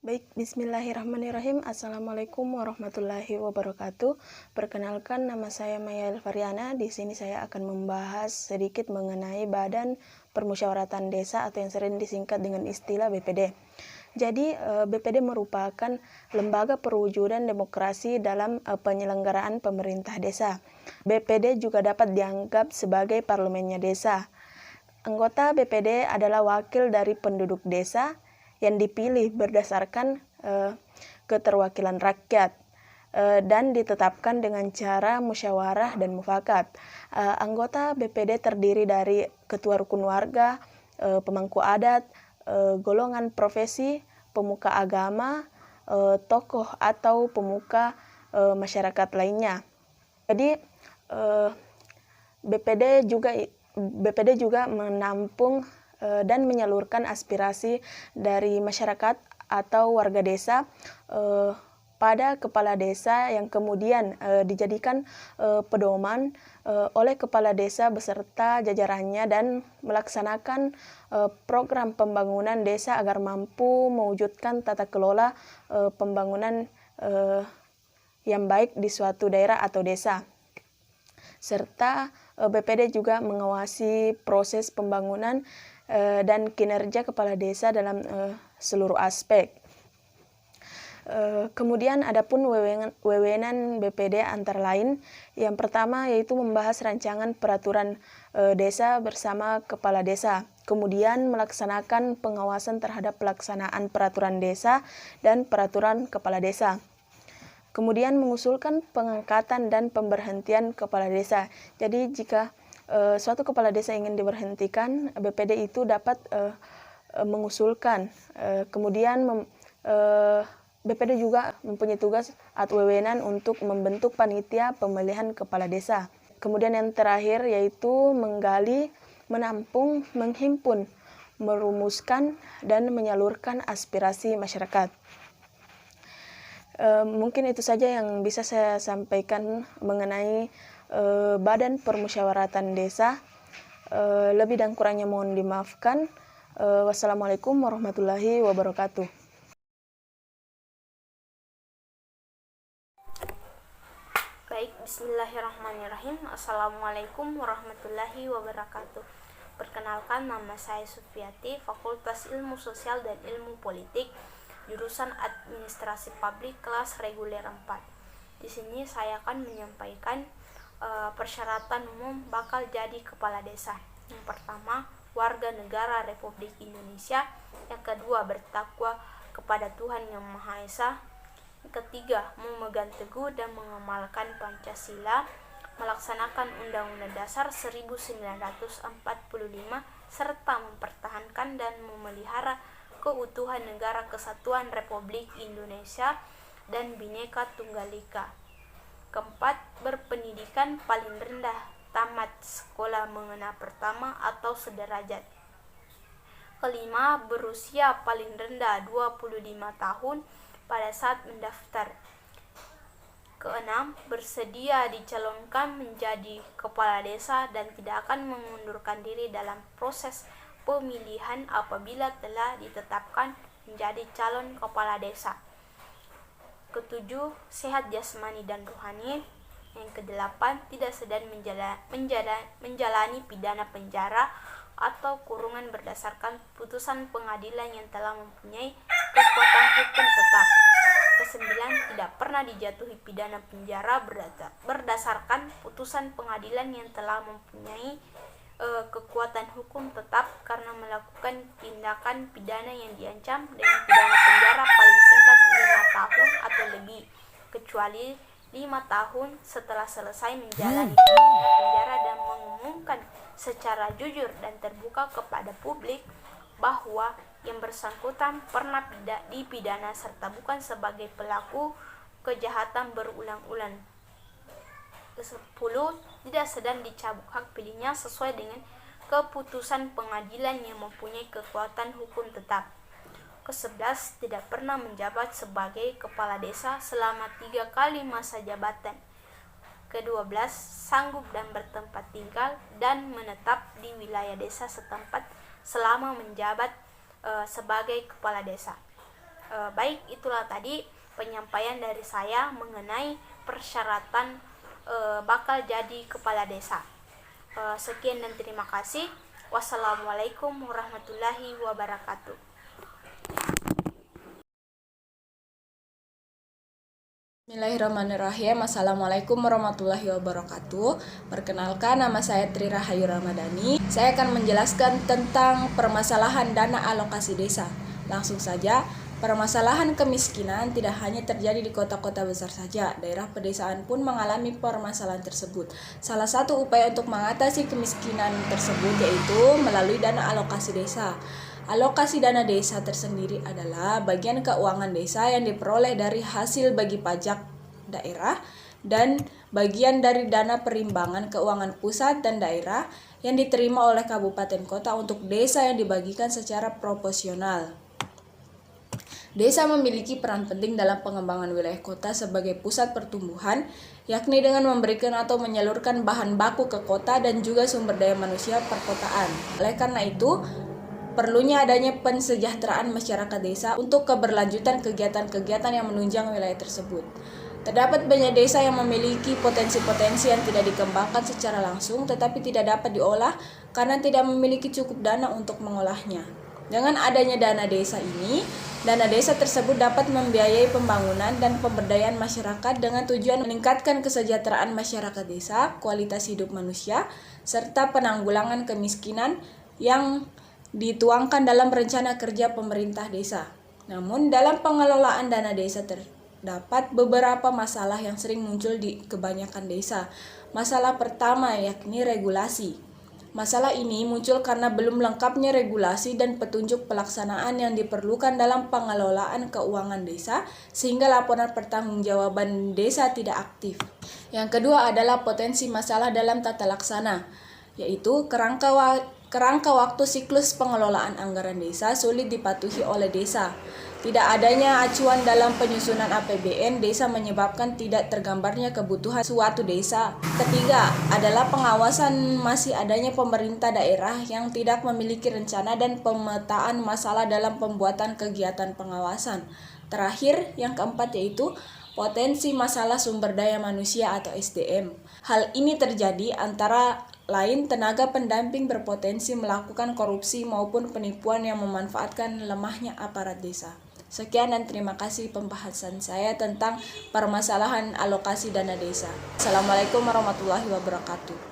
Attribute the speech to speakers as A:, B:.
A: Baik, bismillahirrahmanirrahim. Assalamualaikum warahmatullahi wabarakatuh. Perkenalkan, nama saya Maya Elvariana. Di sini saya akan membahas sedikit mengenai Badan Permusyawaratan Desa atau yang sering disingkat dengan istilah BPD. Jadi, BPD merupakan lembaga perwujudan demokrasi dalam penyelenggaraan pemerintah desa. BPD juga dapat dianggap sebagai parlemennya desa. Anggota BPD adalah wakil dari penduduk desa yang dipilih berdasarkan keterwakilan rakyat dan ditetapkan dengan cara musyawarah dan mufakat. Anggota BPD terdiri dari ketua rukun warga, pemangku adat, golongan profesi, pemuka agama, tokoh atau pemuka masyarakat lainnya. Jadi BPD juga menampung dan menyalurkan aspirasi dari masyarakat atau warga desa pada kepala desa yang kemudian dijadikan pedoman oleh kepala desa beserta jajarannya dan melaksanakan program pembangunan desa agar mampu mewujudkan tata kelola pembangunan yang baik di suatu daerah atau desa. Serta BPD juga mengawasi proses pembangunan dan kinerja kepala desa dalam seluruh aspek. Kemudian adapun wewenang BPD antara lain, yang pertama yaitu membahas rancangan peraturan desa bersama kepala desa, kemudian melaksanakan pengawasan terhadap pelaksanaan peraturan desa dan peraturan kepala desa. Kemudian mengusulkan pengangkatan dan pemberhentian kepala desa. Jadi jika suatu kepala desa ingin diberhentikan, BPD itu dapat mengusulkan. Kemudian BPD juga mempunyai tugas atau wewenang untuk membentuk panitia pemilihan kepala desa. Kemudian yang terakhir yaitu menggali, menampung, menghimpun, merumuskan, dan menyalurkan aspirasi masyarakat. Mungkin itu saja yang bisa saya sampaikan mengenai Badan Permusyawaratan Desa. Lebih dan kurangnya mohon dimaafkan. Wassalamualaikum warahmatullahi wabarakatuh.
B: Baik, bismillahirrahmanirrahim. Assalamualaikum warahmatullahi wabarakatuh. Perkenalkan, nama saya Sufiati, Fakultas Ilmu Sosial dan Ilmu Politik, jurusan Administrasi Publik, kelas reguler 4. Di sini saya akan menyampaikan persyaratan umum bakal jadi kepala desa. Yang pertama, warga negara Republik Indonesia. Yang kedua, bertakwa kepada Tuhan Yang Maha Esa. Yang ketiga, memegang teguh dan mengamalkan Pancasila, melaksanakan Undang-Undang Dasar 1945, serta mempertahankan dan memelihara keutuhan Negara Kesatuan Republik Indonesia dan Bhinneka Tunggal Ika. Keempat, berpendidikan paling rendah, tamat sekolah menengah pertama atau sederajat. Kelima, berusia paling rendah 25 tahun pada saat mendaftar. Keenam, bersedia dicalonkan menjadi kepala desa dan tidak akan mengundurkan diri dalam proses pemilihan apabila telah ditetapkan menjadi calon kepala desa. Ketujuh, sehat jasmani dan rohani. Yang kedelapan, tidak sedang menjalani pidana penjara atau kurungan berdasarkan putusan pengadilan yang telah mempunyai kekuatan hukum tetap. Kesembilan, tidak pernah dijatuhi pidana penjara berdasarkan putusan pengadilan yang telah mempunyai kekuatan hukum tetap karena melakukan tindakan pidana yang diancam dengan pidana penjara paling singkat 5 tahun atau lebih, kecuali 5 tahun setelah selesai menjalani pidana penjara, dan mengumumkan secara jujur dan terbuka kepada publik bahwa yang bersangkutan pernah dipidana serta bukan sebagai pelaku kejahatan berulang-ulang. Ke-10, tidak sedang dicabut hak pilihnya sesuai dengan keputusan pengadilan yang mempunyai kekuatan hukum tetap. Ke-11, tidak pernah menjabat sebagai kepala desa selama 3 kali masa jabatan. Ke-12, sanggup dan bertempat tinggal dan menetap di wilayah desa setempat selama menjabat sebagai kepala desa. Baik, itulah tadi penyampaian dari saya mengenai persyaratan bakal jadi kepala desa. Sekian dan terima kasih. Wassalamualaikum warahmatullahi wabarakatuh.
C: Bismillahirrahmanirrahim. Assalamualaikum warahmatullahi wabarakatuh. Perkenalkan, nama saya Tri Rahayu Ramadhani. Saya akan menjelaskan tentang permasalahan dana alokasi desa. Langsung saja, permasalahan kemiskinan tidak hanya terjadi di kota-kota besar saja. Daerah pedesaan pun mengalami permasalahan tersebut. Salah satu upaya untuk mengatasi kemiskinan tersebut yaitu melalui dana alokasi desa. Alokasi dana desa tersendiri adalah bagian keuangan desa yang diperoleh dari hasil bagi pajak daerah dan bagian dari dana perimbangan keuangan pusat dan daerah yang diterima oleh kabupaten kota untuk desa yang dibagikan secara proporsional. Desa memiliki peran penting dalam pengembangan wilayah kota sebagai pusat pertumbuhan, yakni dengan memberikan atau menyalurkan bahan baku ke kota dan juga sumber daya manusia perkotaan. Oleh karena itu, perlunya adanya pensejahteraan masyarakat desa untuk keberlanjutan kegiatan-kegiatan yang menunjang wilayah tersebut. Terdapat banyak desa yang memiliki potensi-potensi yang tidak dikembangkan secara langsung tetapi tidak dapat diolah karena tidak memiliki cukup dana untuk mengolahnya. Dengan adanya dana desa ini, dana desa tersebut dapat membiayai pembangunan dan pemberdayaan masyarakat dengan tujuan meningkatkan kesejahteraan masyarakat desa, kualitas hidup manusia, serta penanggulangan kemiskinan yang dituangkan dalam rencana kerja pemerintah desa. Namun dalam pengelolaan dana desa terdapat beberapa masalah yang sering muncul di kebanyakan desa. Masalah pertama yakni regulasi. Masalah ini muncul karena belum lengkapnya regulasi dan petunjuk pelaksanaan yang diperlukan dalam pengelolaan keuangan desa sehingga laporan pertanggungjawaban desa tidak aktif. Yang kedua adalah potensi masalah dalam tata laksana, yaitu kerangka waktu siklus pengelolaan anggaran desa sulit dipatuhi oleh desa. Tidak adanya acuan dalam penyusunan APBN desa menyebabkan tidak tergambarnya kebutuhan suatu desa. Ketiga adalah pengawasan masih adanya pemerintah daerah yang tidak memiliki rencana dan pemetaan masalah dalam pembuatan kegiatan pengawasan. Terakhir, yang keempat yaitu potensi masalah sumber daya manusia atau SDM. Hal ini terjadi antara lain tenaga pendamping berpotensi melakukan korupsi maupun penipuan yang memanfaatkan lemahnya aparat desa. Sekian dan terima kasih pembahasan saya tentang permasalahan alokasi dana desa. Assalamualaikum warahmatullahi wabarakatuh.